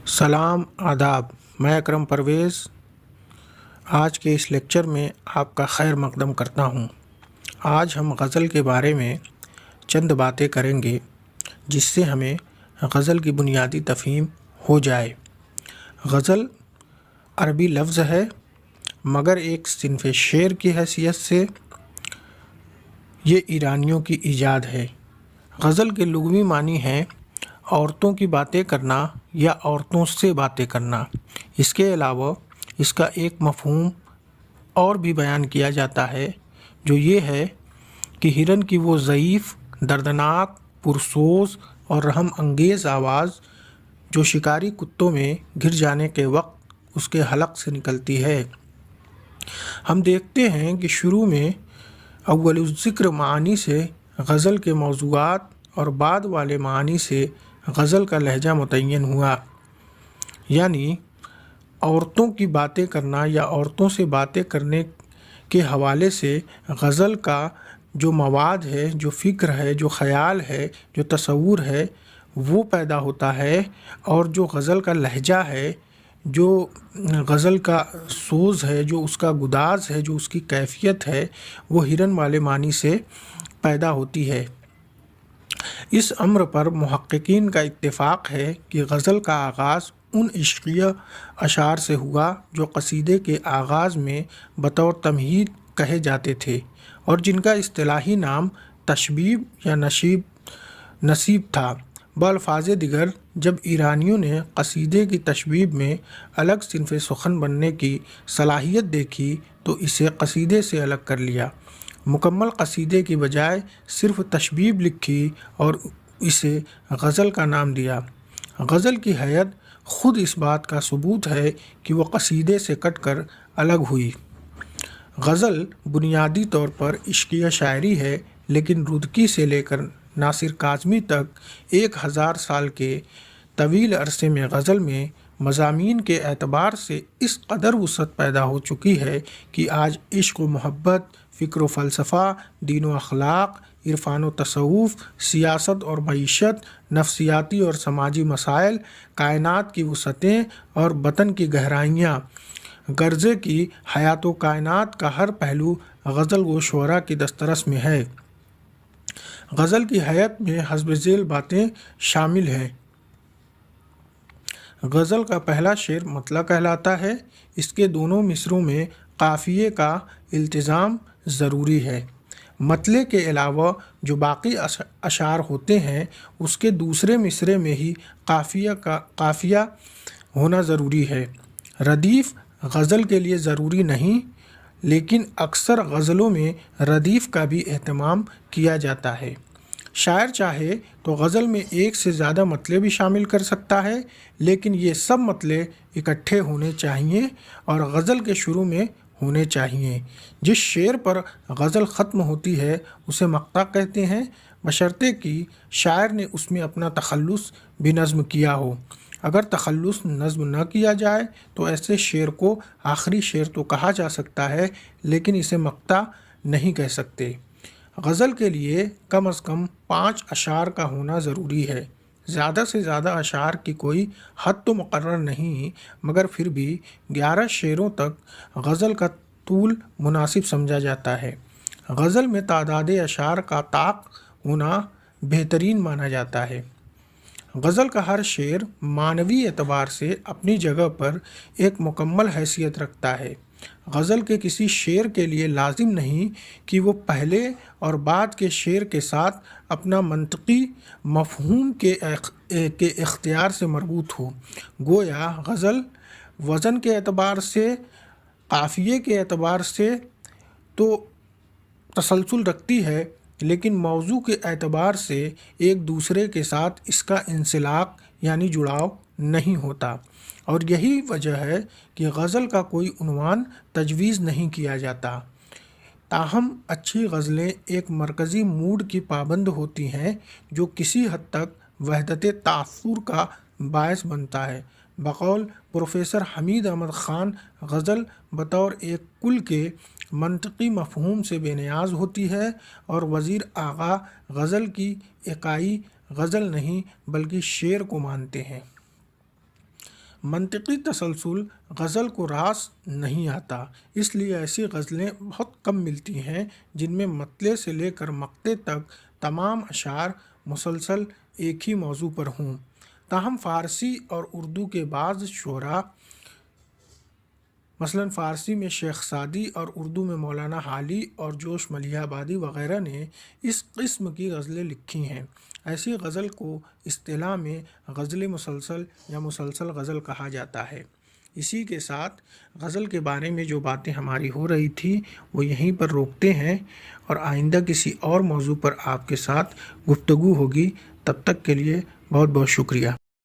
سلام آداب، میں اکرم پرویز آج کے اس لیکچر میں آپ کا خیر مقدم کرتا ہوں۔ آج ہم غزل کے بارے میں چند باتیں کریں گے جس سے ہمیں غزل کی بنیادی تفہیم ہو جائے۔ غزل عربی لفظ ہے مگر ایک صنف شعر کی حیثیت سے یہ ایرانیوں کی ایجاد ہے۔ غزل کے لغوی معنی ہیں عورتوں کی باتیں کرنا یا عورتوں سے باتیں کرنا۔ اس کے علاوہ اس کا ایک مفہوم اور بھی بیان کیا جاتا ہے جو یہ ہے کہ ہرن کی وہ ضعیف، دردناک، پرسوز اور رحم انگیز آواز جو شکاری کتوں میں گر جانے کے وقت اس کے حلق سے نکلتی ہے۔ ہم دیکھتے ہیں کہ شروع میں اول الذکر معانی سے غزل کے موضوعات اور بعد والے معانی سے غزل کا لہجہ متعین ہوا، یعنی عورتوں کی باتیں کرنا یا عورتوں سے باتیں کرنے کے حوالے سے غزل کا جو مواد ہے، جو فکر ہے، جو خیال ہے، جو تصور ہے وہ پیدا ہوتا ہے، اور جو غزل کا لہجہ ہے، جو غزل کا سوز ہے، جو اس کا گداز ہے، جو اس کی کیفیت ہے، وہ ہرن والے معنی سے پیدا ہوتی ہے۔ اس امر پر محققین کا اتفاق ہے کہ غزل کا آغاز ان عشقیہ اشعار سے ہوا جو قصیدے کے آغاز میں بطور تمہید کہے جاتے تھے اور جن کا اصطلاحی نام تشبیب یا نصیب تھا۔ بالفاظ دیگر، جب ایرانیوں نے قصیدے کی تشبیب میں الگ صنف سخن بننے کی صلاحیت دیکھی تو اسے قصیدے سے الگ کر لیا، مکمل قصیدے کی بجائے صرف تشبیب لکھی اور اسے غزل کا نام دیا۔ غزل کی حیت خود اس بات کا ثبوت ہے کہ وہ قصیدے سے کٹ کر الگ ہوئی۔ غزل بنیادی طور پر عشقیہ شاعری ہے، لیکن رودکی سے لے کر ناصر کاظمی تک 1000 سال کے طویل عرصے میں غزل میں مضامین کے اعتبار سے اس قدر وسعت پیدا ہو چکی ہے کہ آج عشق و محبت، فکر و فلسفہ، دین و اخلاق، عرفان و تصوف، سیاست اور معیشت، نفسیاتی اور سماجی مسائل، کائنات کی وسعتیں اور باطن کی گہرائیاں، گرزے کی حیات و کائنات کا ہر پہلو غزل و شعراء کی دسترس میں ہے۔ غزل کی حیت میں حسب ذیل باتیں شامل ہیں۔ غزل کا پہلا شعر مطلع کہلاتا ہے۔ اس کے دونوں مصروں میں قافیے کا التزام ضروری ہے۔ مطلع کے علاوہ جو باقی اشعار ہوتے ہیں اس کے دوسرے مصرے میں ہی قافیہ ہونا ضروری ہے۔ ردیف غزل کے لیے ضروری نہیں، لیکن اکثر غزلوں میں ردیف کا بھی اہتمام کیا جاتا ہے۔ شاعر چاہے تو غزل میں ایک سے زیادہ مطلع بھی شامل کر سکتا ہے، لیکن یہ سب مطلع اکٹھے ہونے چاہیے اور غزل کے شروع میں ہونے چاہیے۔ جس شعر پر غزل ختم ہوتی ہے اسے مقطع کہتے ہیں، بشرطے کہ شاعر نے اس میں اپنا تخلص بھی نظم کیا ہو۔ اگر تخلص نظم نہ کیا جائے تو ایسے شعر کو آخری شعر تو کہا جا سکتا ہے، لیکن اسے مقطع نہیں کہہ سکتے۔ غزل کے لیے کم از کم 5 اشعار کا ہونا ضروری ہے۔ زیادہ سے زیادہ اشعار کی کوئی حد تو مقرر نہیں، مگر پھر بھی 11 شعروں تک غزل کا طول مناسب سمجھا جاتا ہے۔ غزل میں تعداد اشعار کا طاق ہونا بہترین مانا جاتا ہے۔ غزل کا ہر شعر معنوی اعتبار سے اپنی جگہ پر ایک مکمل حیثیت رکھتا ہے۔ غزل کے کسی شعر کے لیے لازم نہیں کہ وہ پہلے اور بعد کے شعر کے ساتھ اپنا منطقی مفہوم کے اختیار سے مربوط ہو۔ گویا غزل وزن کے اعتبار سے، قافیے کے اعتبار سے تو تسلسل رکھتی ہے، لیکن موضوع کے اعتبار سے ایک دوسرے کے ساتھ اس کا انسلاق یعنی جڑاؤ نہیں ہوتا، اور یہی وجہ ہے کہ غزل کا کوئی عنوان تجویز نہیں کیا جاتا۔ تاہم اچھی غزلیں ایک مرکزی موڈ کی پابند ہوتی ہیں جو کسی حد تک وحدت تاثر کا باعث بنتا ہے۔ بقول پروفیسر حمید احمد خان، غزل بطور ایک کل کے منطقی مفہوم سے بے نیاز ہوتی ہے، اور وزیر آغا غزل کی اکائی غزل نہیں بلکہ شعر کو مانتے ہیں۔ منطقی تسلسل غزل کو راس نہیں آتا، اس لیے ایسی غزلیں بہت کم ملتی ہیں جن میں مطلع سے لے کر مقطع تک تمام اشعار مسلسل ایک ہی موضوع پر ہوں۔ تاہم فارسی اور اردو کے بعض شعراء، مثلاً فارسی میں شیخ سعدی اور اردو میں مولانا حالی اور جوش ملیح آبادی وغیرہ نے اس قسم کی غزلیں لکھی ہیں۔ ایسی غزل کو اصطلاح میں غزل مسلسل یا مسلسل غزل کہا جاتا ہے۔ اسی کے ساتھ غزل کے بارے میں جو باتیں ہماری ہو رہی تھی وہ یہیں پر روکتے ہیں، اور آئندہ کسی اور موضوع پر آپ کے ساتھ گفتگو ہوگی۔ تب تک کے لیے بہت بہت شکریہ۔